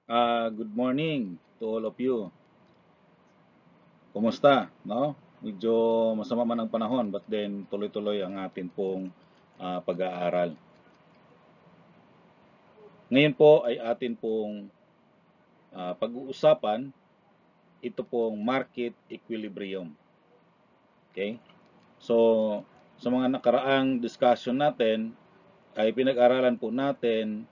Good morning to all of you. Kumusta, no? Medyo masama man ang panahon, but then tuloy-tuloy ang atin pong pag-aaral. Ngayon po ay atin pong pag-uusapan ito pong market equilibrium. Okay? So, sa mga nakaraang discussion natin ay pinag-aralan po natin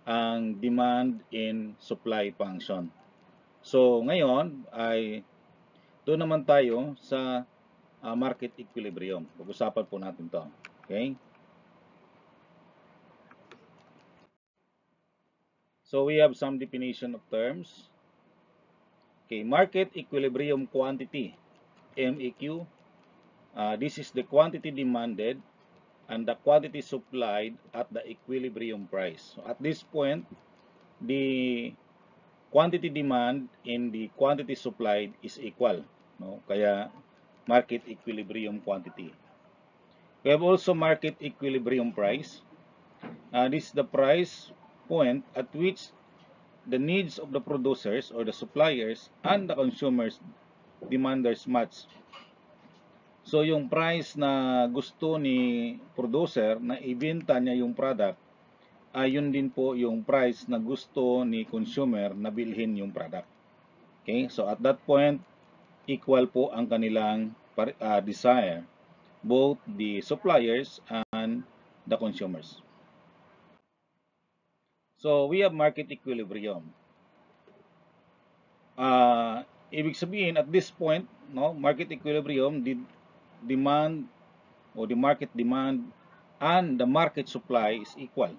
ang demand and supply function. So, ngayon ay doon naman tayo sa market equilibrium. Pag-usapan po natin to. Okay? So we have some definition of terms. Okay, market equilibrium quantity, MEQ. This is the quantity demanded and the quantity supplied at the equilibrium price. So at this point, the quantity demand and the quantity supplied is equal. No? Kaya market equilibrium quantity. We have also market equilibrium price. This is the price point at which the needs of the producers or the suppliers and the consumers demanders match. So yung price na gusto ni producer na ibenta niya yung product, ayun din po yung price na gusto ni consumer na bilhin yung product. Okay? So at that point, equal po ang kanilang desire, both the suppliers and the consumers. So we have market equilibrium. Ibig sabihin at this point, no, market equilibrium, the demand or the market demand and the market supply is equal.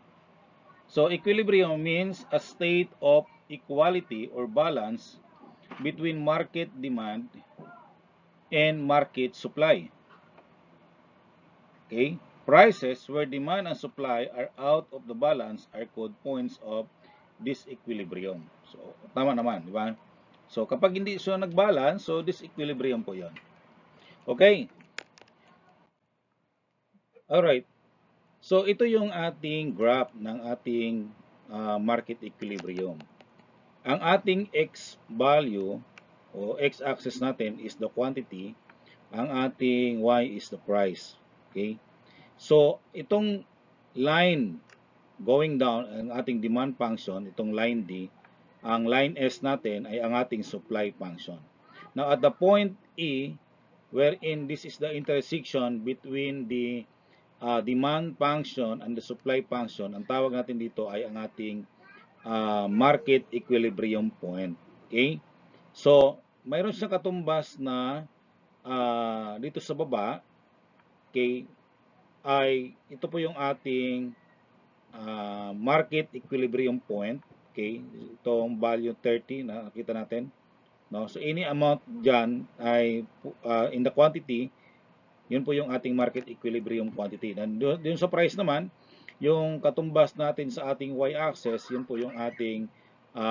So equilibrium means a state of equality or balance between market demand and market supply. Okay? Prices where demand and supply are out of the balance are called points of disequilibrium. So, tama naman, di ba? So, kapag hindi siya nag-balance, so disequilibrium po yon. Okay? Alright. So, ito yung ating graph ng ating market equilibrium. Ang ating X value o X-axis natin is the quantity. Ang ating Y is the price. Okay? So, itong line going down, ang ating demand function, itong line D, ang line S natin ay ang ating supply function. Now, at the point E, wherein this is the intersection between the demand function and the supply function, ang tawag natin dito ay ang ating market equilibrium point. Okay? So, mayroon siyang katumbas na dito sa baba, okay, ay ito po yung ating market equilibrium point. Okay, itong value 30 na nakita natin, no? So any amount diyan ay in the quantity, yun po yung ating market equilibrium quantity. And dun sa price naman, yung katumbas natin sa ating y-axis, yun po yung ating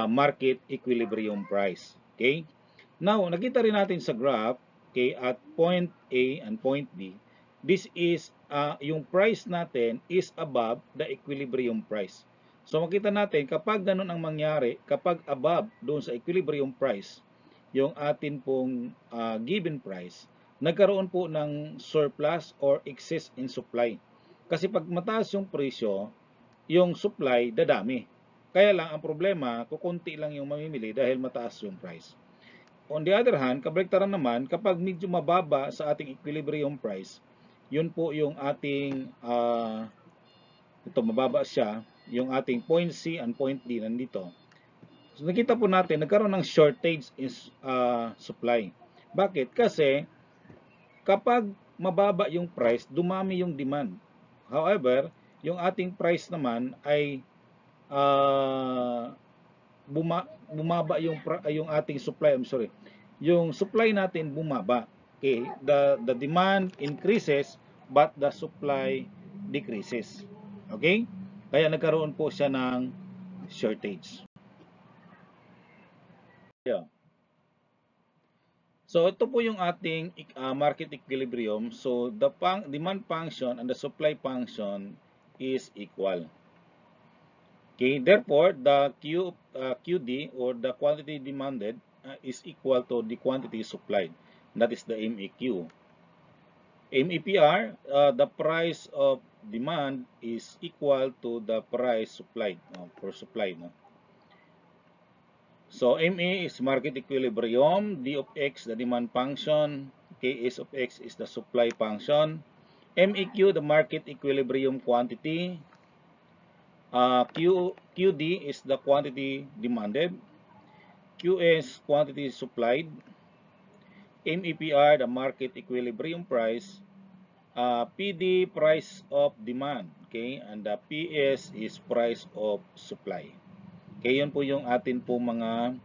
market equilibrium price. Okay? Now, nakita rin natin sa graph, okay, at point A and point B, this is yung price natin is above the equilibrium price. So makita natin kapag ganun ang mangyari, kapag above doon sa equilibrium price, yung atin pong given price, nagkaroon po ng surplus or excess in supply. Kasi pag mataas yung presyo, yung supply dadami. Kaya lang ang problema, kukunti lang yung mamimili dahil mataas yung price. On the other hand, kabaliktaran naman, kapag medyo mababa sa ating equilibrium price, yun po yung ating, ito mababa siya, yung ating point C and point D nandito. So nakita po natin, nagkaroon ng shortage in supply. Bakit? Kasi kapag mababa yung price, dumami yung demand. However, yung ating price naman ay bumaba yung ating supply, yung supply natin bumaba. Okay, the demand increases but the supply decreases. Okay? Kaya nagkaroon po siya ng shortage. Yeah. So ito po yung ating market equilibrium. So the demand function and the supply function is equal. Okay, therefore, the QD or the quantity demanded is equal to the quantity supplied. That is the MEQ. MEPR, the price of demand is equal to the price supplied, for supply. No? So, ME is market equilibrium, D of X, the demand function, KS of X is the supply function, MEQ, the market equilibrium quantity, QD is the quantity demanded, QS, quantity supplied, MEPR, the market equilibrium price, PD, price of demand, okay, and the PS is price of supply. Okay, yun po yung atin po mga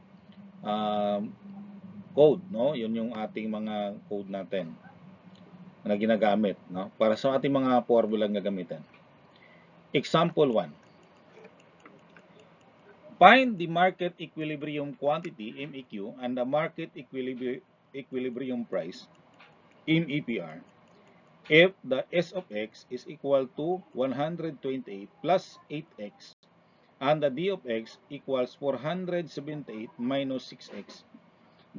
code, no? Yun yung ating mga code natin na ginagamit, no? Para sa ating mga formula gagamitin. Example 1. Find the market equilibrium quantity, MEQ, and the market equilibrium price, MEPR, if the S of X is equal to 128 plus 8X, and the D of X equals 478 minus 6X.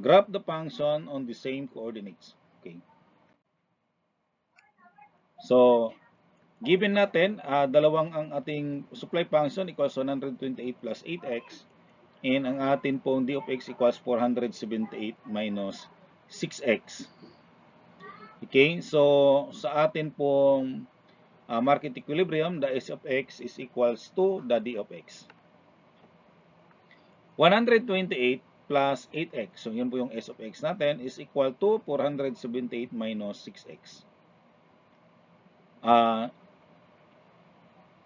Graph the function on the same coordinates. Okay. So, given natin, dalawang ang ating supply function equals 128 plus 8x, and ang atin pong D of X equals 478 minus 6x. Okay, so sa atin pong market equilibrium, the S of X is equals to the D of X. 128 plus 8x, so yun po yung S of X natin, is equal to 478 minus 6x.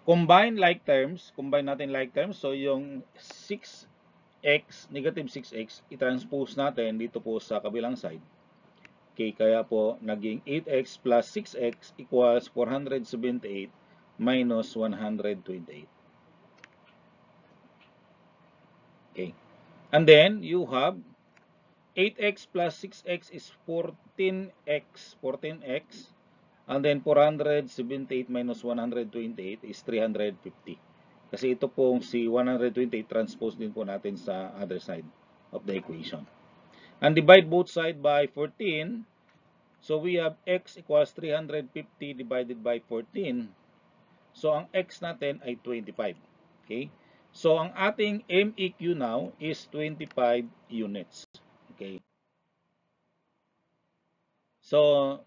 Combine natin like terms, so yung 6x, negative 6x, i-transpose natin dito po sa kabilang side. Okay, kaya po naging 8x plus 6x equals 478 minus 128. Okay, and then you have 8x plus 6x is 14x, and then 478 minus 128 is 350. Kasi ito pong si 128 transpose din po natin sa other side of the equation. And divide both sides by 14. So we have x equals 350 divided by 14. So ang x natin ay 25. Okay? So ang ating MEQ now is 25 units. Okay? So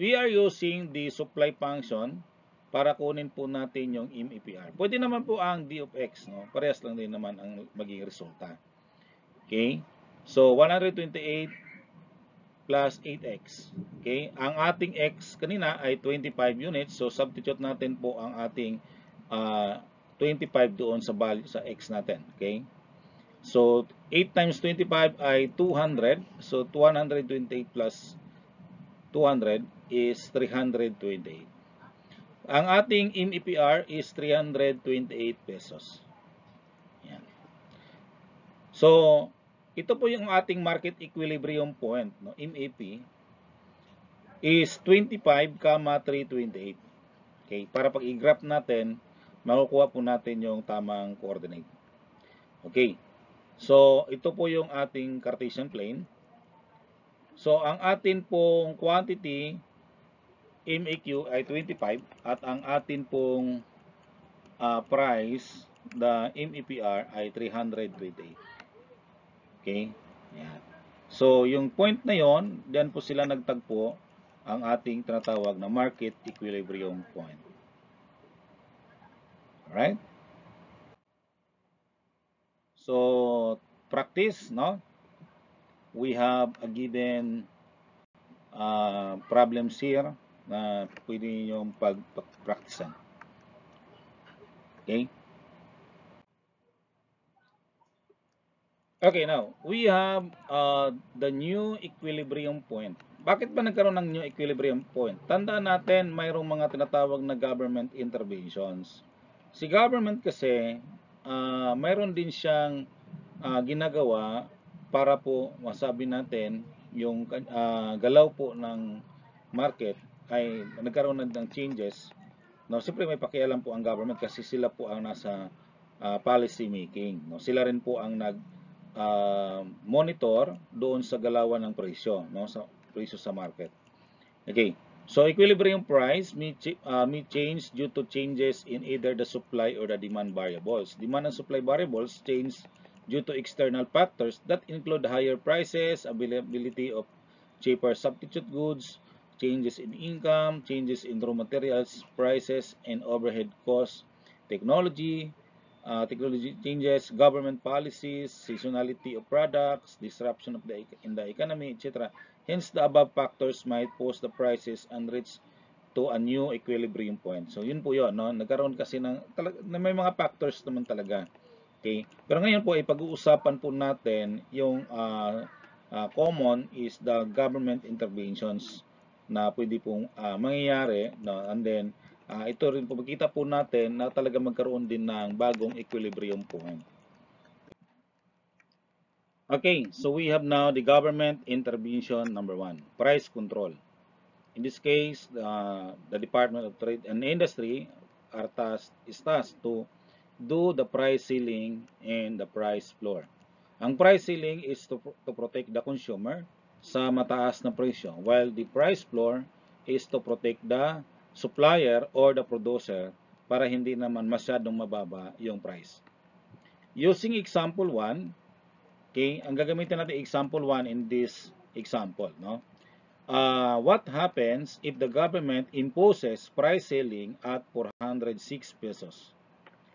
we are using the supply function para kunin po natin yung MEPR. Pwede naman po ang D of X, no? Parehas lang din naman ang magiging resulta. Okay? So 128 plus 8x. Okay? Ang ating x kanina ay 25 units. So substitute natin po ang ating 25 doon sa value sa x natin. Okay? So 8 times 25 ay 200. So 128 plus 200 is 328. Ang ating MEPR is 328 pesos. Yan. So, ito po yung ating market equilibrium point, no? MEP is 25,328. Okay, para pag i-graph natin, makukuha po natin yung tamang coordinate. Okay. So, ito po yung ating Cartesian plane. So, ang atin pong quantity MEQ ay 25 at ang atin pong price, the MEPR ay 328. Okay? Yan. So, yung point na yon, diyan po sila nagtagpo ang ating tinatawag na market equilibrium point. Alright? So, practice, no? We have a given problems here na pwede nyo pag-practicean. Okay? Okay, now, we have the new equilibrium point. Bakit ba nagkaroon ng new equilibrium point? Tandaan natin, mayroong mga tinatawag na government interventions. Si government kasi, mayroon din siyang ginagawa para po masabi natin yung galaw po ng market ay nagkaroon ng changes. No, siyempre may pakialam po ang government kasi sila po ang nasa policy making. No? Sila rin po ang monitor doon sa galawan ng presyo, no? Sa presyo sa market. Okay. So equilibrium price may change due to changes in either the supply or the demand variables. Demand and supply variables change due to external factors that include higher prices, availability of cheaper substitute goods, changes in income, changes in raw materials prices and overhead costs, technology changes, government policies, seasonality of products, disruption of in the economy, etc. Hence, the above factors might pose the prices and reach to a new equilibrium point. So, yun po yun. No? Nagkaroon kasi may mga factors naman talaga. Okay? Pero ngayon po, ipag-uusapan po natin yung common is the government interventions na pwede pong mangyayari. No? And then, ito rin po, makita po natin na talaga magkaroon din ng bagong equilibrium point. Okay, so we have now the government intervention number 1, price control. In this case, the Department of Trade and Industry is tasked to do the price ceiling and the price floor. Ang price ceiling is to protect the consumer sa mataas na presyo, while the price floor is to protect the supplier or the producer para hindi naman masyadong mababa yung price. Using example 1, okay, ang gagamitin natin example 1 in this example, no? What happens if the government imposes price ceiling at 406 pesos?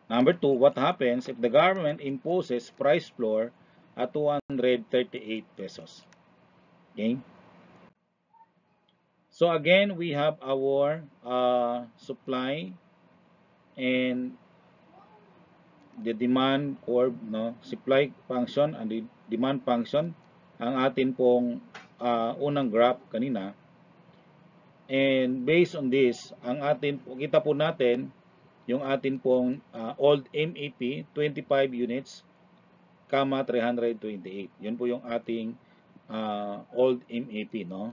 Number 2, what happens if the government imposes price floor at 238 pesos? Okay? So again, we have our supply and the demand curve, no? Supply function and the demand function ang atin pong unang graph kanina. And based on this, ang atin kita po natin yung atin pong old MAP 25 units, 328. Yun po yung ating old MAP, no?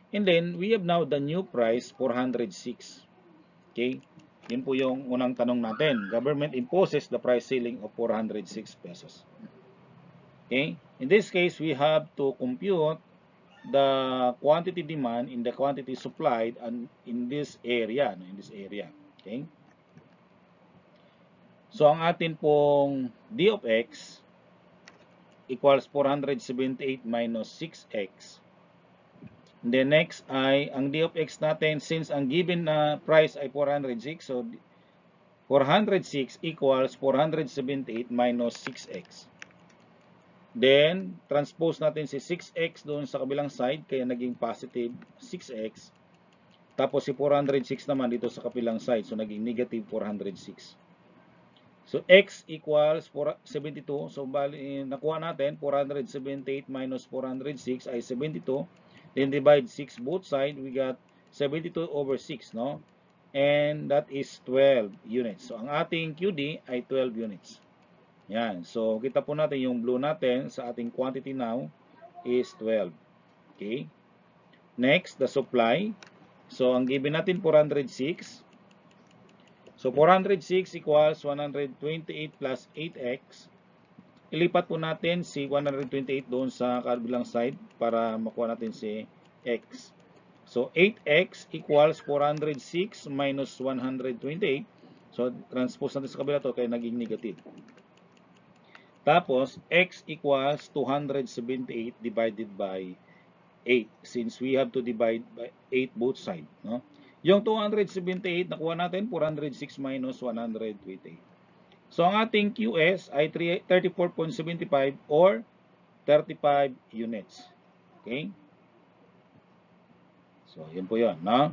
And then we have now the new price 406. Okay? Yun po yung unang tanong natin. Government imposes the price ceiling of 406 pesos. Okay? In this case, we have to compute the quantity demand in the quantity supplied and in this area. No? In this area. Okay? So, ang atin pong D of X equals 478 minus 6X. And then next ay, ang D of X natin, since ang given na price ay 406, so 406 equals 478 minus 6X. Then, transpose natin si 6X doon sa kabilang side, kaya naging positive 6X. Tapos si 406 naman dito sa kabilang side, so naging negative 406. So, X equals 72. So, bali, nakuha natin, 478 minus 406 ay 72. Then divide 6 both sides, we got 72 over 6, no? And that is 12 units. So, ang ating QD ay 12 units. Yan. So, kita po natin yung blue natin sa ating quantity now is 12. Okay? Next, the supply. So, ang given natin 406. So, 406 equals 128 plus 8x. Ilipat po natin si 128 doon sa kabilang side para makuha natin si x. So, 8x equals 406 minus 128. So, transpose natin sa kabila to kaya naging negative. Tapos, x equals 278 divided by 8 since we have to divide by 8 both sides. No? Yung 278 nakuha natin, 406 minus 128. So, ang ating QS ay 34.75 or 35 units. Okay? So, yun po yun, no?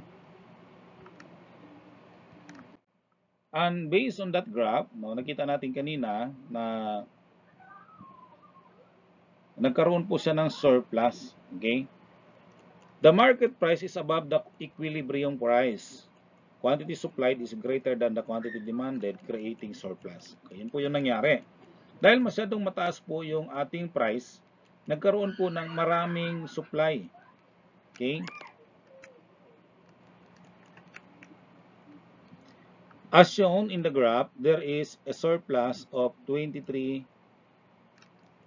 And based on that graph, no, nakita natin kanina na nagkaroon po siya ng surplus. Okay? The market price is above the equilibrium price. Quantity supplied is greater than the quantity demanded, creating surplus. Okay, yun po yung nangyari. Dahil masyadong mataas po yung ating price, nagkaroon po ng maraming supply. Okay? As shown in the graph, there is a surplus of 23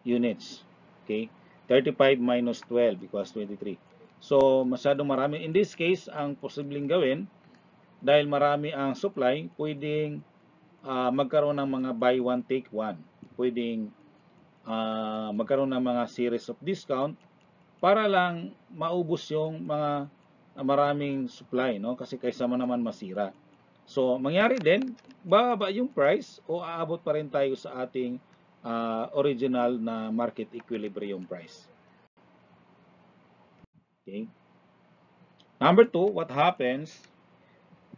units. Okay? 35 minus 12 equals 23. So, masyadong marami. In this case, ang posibleng gawin, dahil marami ang supply, pwedeng magkaroon ng mga buy one, take one. Pwedeng magkaroon ng mga series of discount para lang maubos yung mga maraming supply, no? Kasi kaysa naman masira. So, mangyari din, bababa yung price o aabot pa rin tayo sa ating original na market equilibrium price. Okay? Number 2, what happens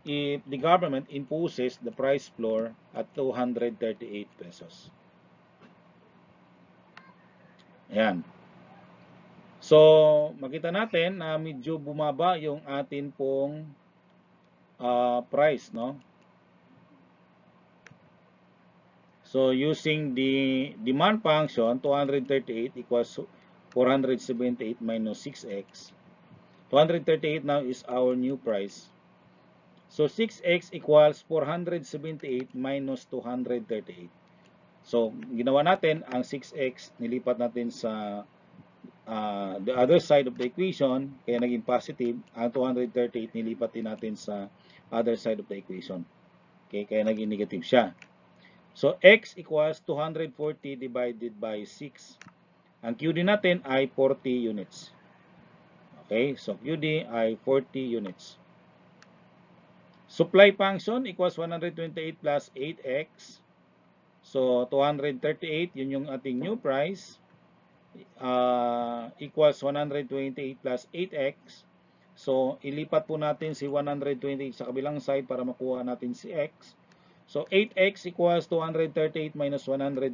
if the government imposes the price floor at 238 pesos? Ayan. So, makita natin na medyo bumaba yung atin pong price, no? So, using the demand function, 238 equals 478 minus 6x. 238 now is our new price. So, 6x equals 478 minus 238. So, ginawa natin, ang 6x nilipat natin sa the other side of the equation, kaya naging positive. Ang 238 nilipat din natin sa other side of the equation. Okay, kaya naging negative siya. So, x equals 240 divided by 6. Ang QD natin ay 40 units. Okay, so QD ay 40 units. Supply function equals 128 plus 8x. So, 238, yun yung ating new price. Equals 128 plus 8x. So, ilipat po natin si 128 sa kabilang side para makuha natin si x. So, 8x equals 238 minus 128.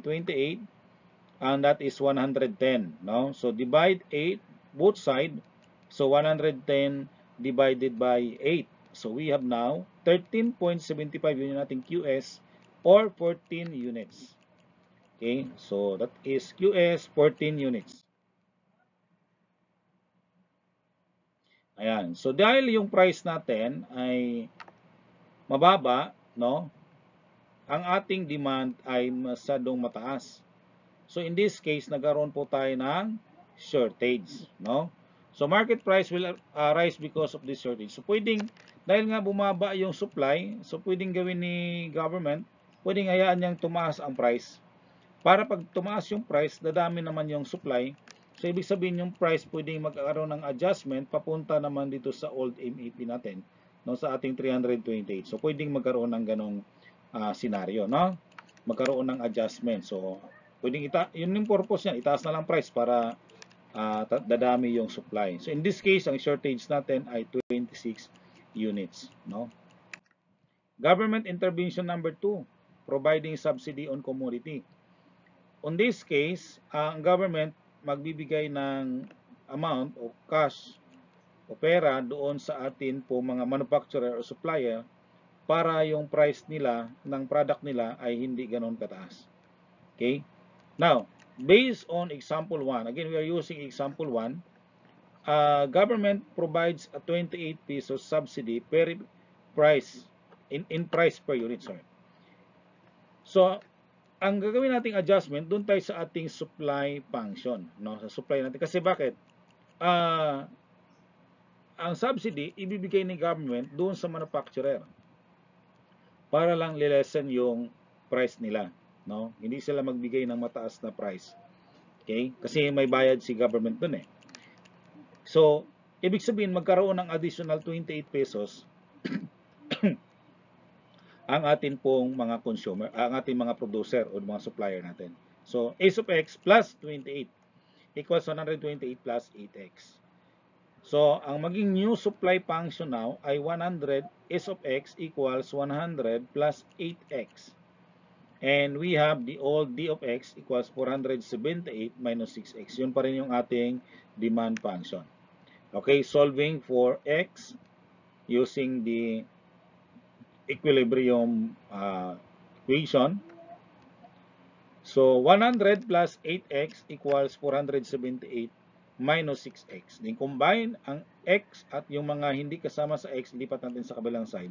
And that is 110. No? So, divide 8, both side. So, 110 divided by 8. So, we have now 13.75 yun yung ating QS or 14 units. Okay, so that is QS 14 units. Ayan. So dahil yung price natin ay mababa, no? Ang ating demand ay masyadong mataas. So in this case, nagkaroon po tayo ng shortage, no? So market price will rise because of this shortage. So pwedeng dahil nga bumaba yung supply, so pwedeng gawin ni government, pwedeng hayaan niyang tumaas ang price. Para pag tumaas yung price, dadami naman yung supply. So, ibig sabihin yung price pwedeng magkaroon ng adjustment papunta naman dito sa old MAP natin, no, sa ating 328. So, pwedeng magkaroon ng ganong scenario, no? Magkaroon ng adjustment. So, pwedeng yun yung purpose niya, itaas na lang price para dadami yung supply. So, in this case, ang shortage natin ay 26 units, no? Government intervention number 2, providing subsidy on commodity. On this case, ang government magbibigay ng amount o cash o pera doon sa atin po mga manufacturer o supplier para yung price nila ng product nila ay hindi ganoon kataas. Okay? Now, based on example 1, again we are using example 1, government provides a 28 pesos subsidy per price in price per unit, sorry. So, ang gagawin nating adjustment doon tayo sa ating supply function, no? Sa supply natin kasi bakit? Ang subsidy ibibigay ni government doon sa manufacturer para lang lilesen yung price nila, no? Hindi sila magbigay ng mataas na price. Okay? Kasi may bayad si government doon eh. So, ibig sabihin magkaroon ng additional 28 pesos ang atin pong mga consumer, ang ating mga producer o mga supplier natin. So, S of X plus 28 equals 128 plus 8X. So, ang maging new supply function now ay 100 S of X equals 100 plus 8X. And we have the old D of X equals 478 minus 6X. Yun pa rin yung ating demand function. Okay, solving for X using the equilibrium equation. So, 100 plus 8x equals 478 minus 6x. Then, combine ang x at yung mga hindi kasama sa x, lipat natin sa kabilang side.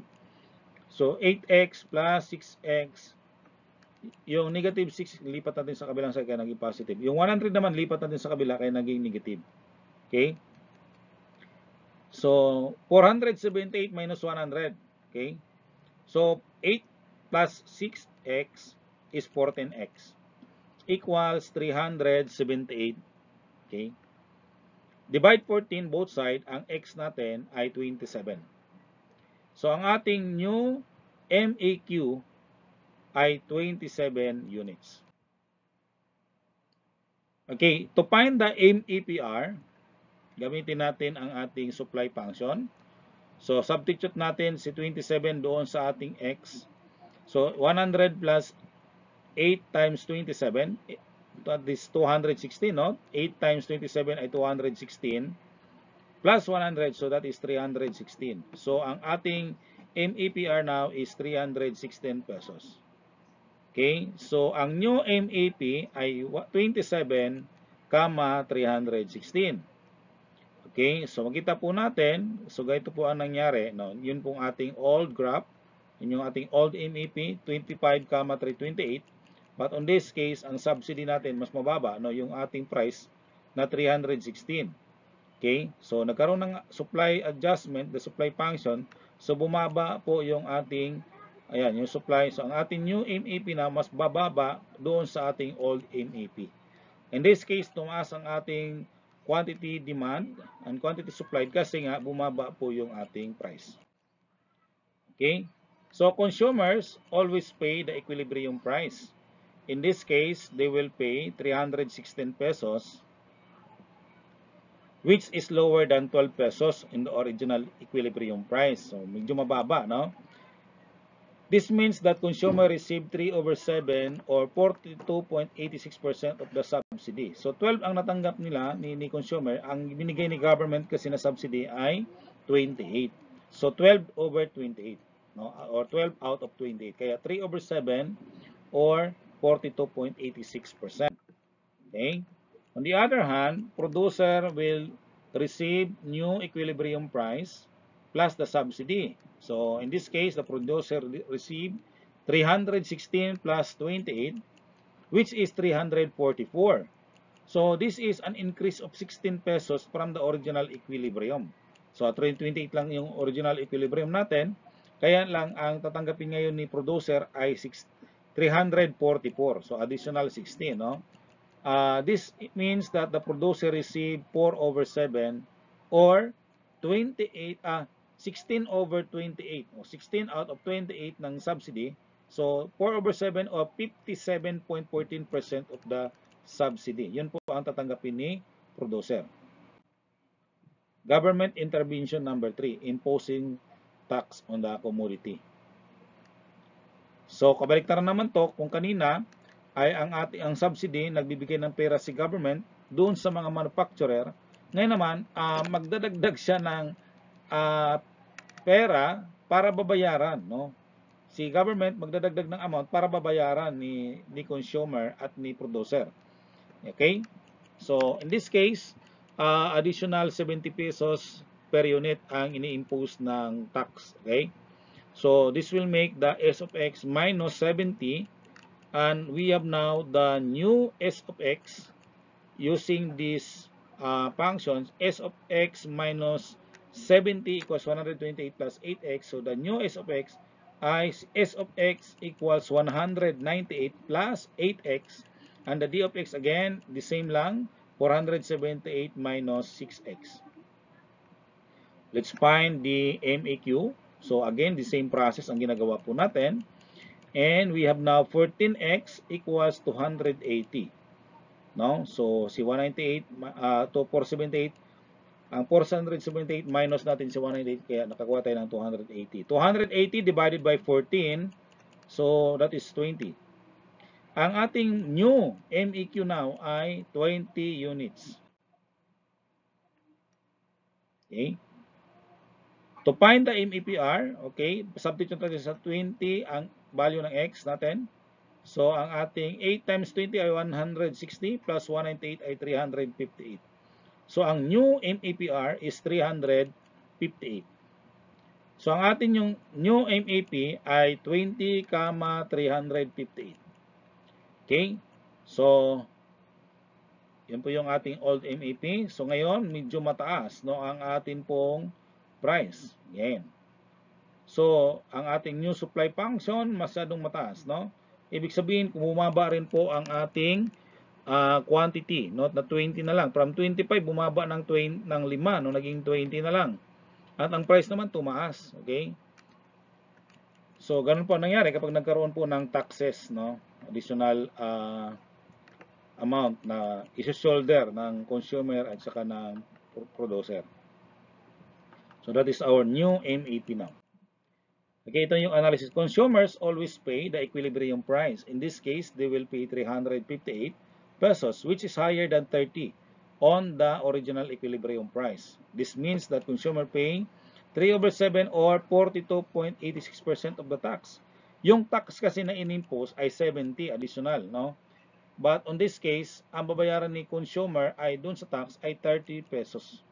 So, 8x plus 6x. Yung negative 6, lipat natin sa kabilang side kaya naging positive. Yung 100 naman, lipat natin sa kabila kaya naging negative. Okay? So, 478 minus 100. Okay? So, 8 plus 6x is 14x equals 378. Okay? Divide 14 both side, ang x natin ay 27. So, ang ating new MEQ ay 27 units. Okay, to find the MEPR, gamitin natin ang ating supply function. So, substitute natin si 27 doon sa ating x. So, 100 plus 8 times 27, that is 216, no? 8 times 27 ay 216, plus 100, so that is 316. So, ang ating MEPR now is 316 pesos. Okay, so ang new MEP ay 27, 316. Okay, so makita po natin, so ganito po ang nangyari, no? Yun pong ating old graph, yun yung ating old MEP, 25, 328. But on this case, ang subsidy natin mas mababa, no? Yung ating price na 316. Okay, so nagkaroon ng supply adjustment, the supply function, so bumaba po yung ating, ayan, yung supply. So ang ating new MEP na mas bababa doon sa ating old MEP. In this case, tumaas ang ating quantity demand and quantity supplied kasi nga bumaba po yung ating price. Okay? So consumers always pay the equilibrium price. In this case, they will pay 316 pesos, which is lower than 12 pesos in the original equilibrium price. So medyo mababa, no? This means that consumer received 3/7 or 42.86% of the subsidy. So 12 ang natanggap nila ni consumer, ang binigay ni government kasi na subsidy ay 28. So 12/28, no? Or 12 out of 28. Kaya 3/7 or 42.86%. Okay? On the other hand, producer will receive new equilibrium price plus the subsidy. So in this case, the producer received 316 plus 28, which is 344. So this is an increase of 16 pesos from the original equilibrium. So 328 lang yung original equilibrium natin. Kaya lang ang tatanggapin ngayon ni producer ay 344. So additional 16, no? This means that the producer received 4/7 or 28, 16/28 o 16 out of 28 ng subsidy. So 4/7 o 57.14% of the subsidy. Yun po ang tatanggapin ni producer. Government intervention number 3, imposing tax on the commodity. So kabaliktaran naman to, kung kanina ay ang subsidy, nagbibigay ng pera si government doon sa mga manufacturer. Ngayon naman, magdadagdag siya ng pera para babayaran, no? Si government magdadagdag ng amount para babayaran ni consumer at ni producer. Okay? So, in this case, additional 70 pesos per unit ang ini-impose ng tax. Okay? So, this will make the S of X minus 70. And we have now the new S of X using these functions. S of X minus 70 equals 128 plus 8x. So the new S of X ay S of X equals 198 plus 8x. And the D of X again, the same lang, 478 minus 6x. Let's find the MEQ. So again, the same process ang ginagawa po natin. And we have now 14x equals 280. No? So, si 198 to 478, ang 478 minus natin si 198, kaya nakakuha tayo ng 280. 280 divided by 14, so that is 20. Ang ating new MEQ now ay 20 units. Okay? To find the MEPR, okay, substitute natin sa 20 ang value ng x natin. So, ang ating 8 times 20 ay 160 plus 198 ay 358. So, ang new MEPR is 358. So, ang atin yung new MAP ay 20,358. Okay? So, yan po yung ating old MAP. So, ngayon, medyo mataas, no, ang atin pong price. Yan. So, ang ating new supply function, masyadong mataas, no? Ibig sabihin, kung bumaba rin po ang ating quantity, no, na 20 na lang. From 25, bumaba ng 5, no, naging 20 na lang. At ang price naman tumaas, okay? So, ganun po ang nangyari kapag nagkaroon po ng taxes, no? Additional amount na isi-shoulder ng consumer at saka ng producer. So, that is our new MAP now. Okay, ito yung analysis. Consumers always pay the equilibrium price. In this case, they will pay 358 pesos, which is higher than 30 on the original equilibrium price. This means that consumer pay 3/7 or 42.86% of the tax. Yung tax kasi na inimpose ay 70 additional, no? But on this case, ang babayaran ni consumer ay dun sa tax ay 30 pesos,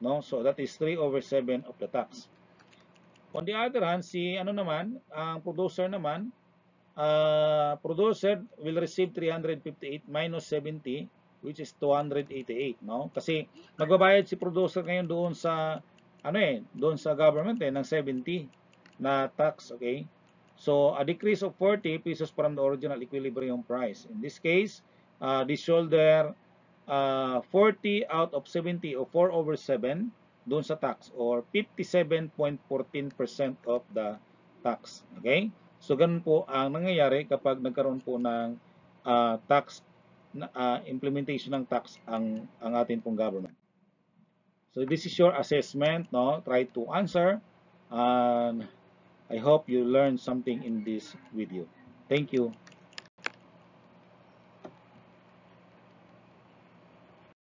no? So that is 3/7 of the tax. On the other hand, ang producer naman, producer will receive 358 minus 70, which is 288, no? Kasi magbabayad si producer ngayon doon sa doon sa government ng 70 na tax, okay? So a decrease of 40 pesos from the original equilibrium price. In this case, this shoulder 40 out of 70 o 4/7 doon sa tax or 57.14% of the tax. Okay? So ganun po ang nangyayari kapag nagkaroon po ng tax implementation ng tax ang atin pong government. So this is your assessment, no? Try to answer, and I hope you learned something in this video. Thank you.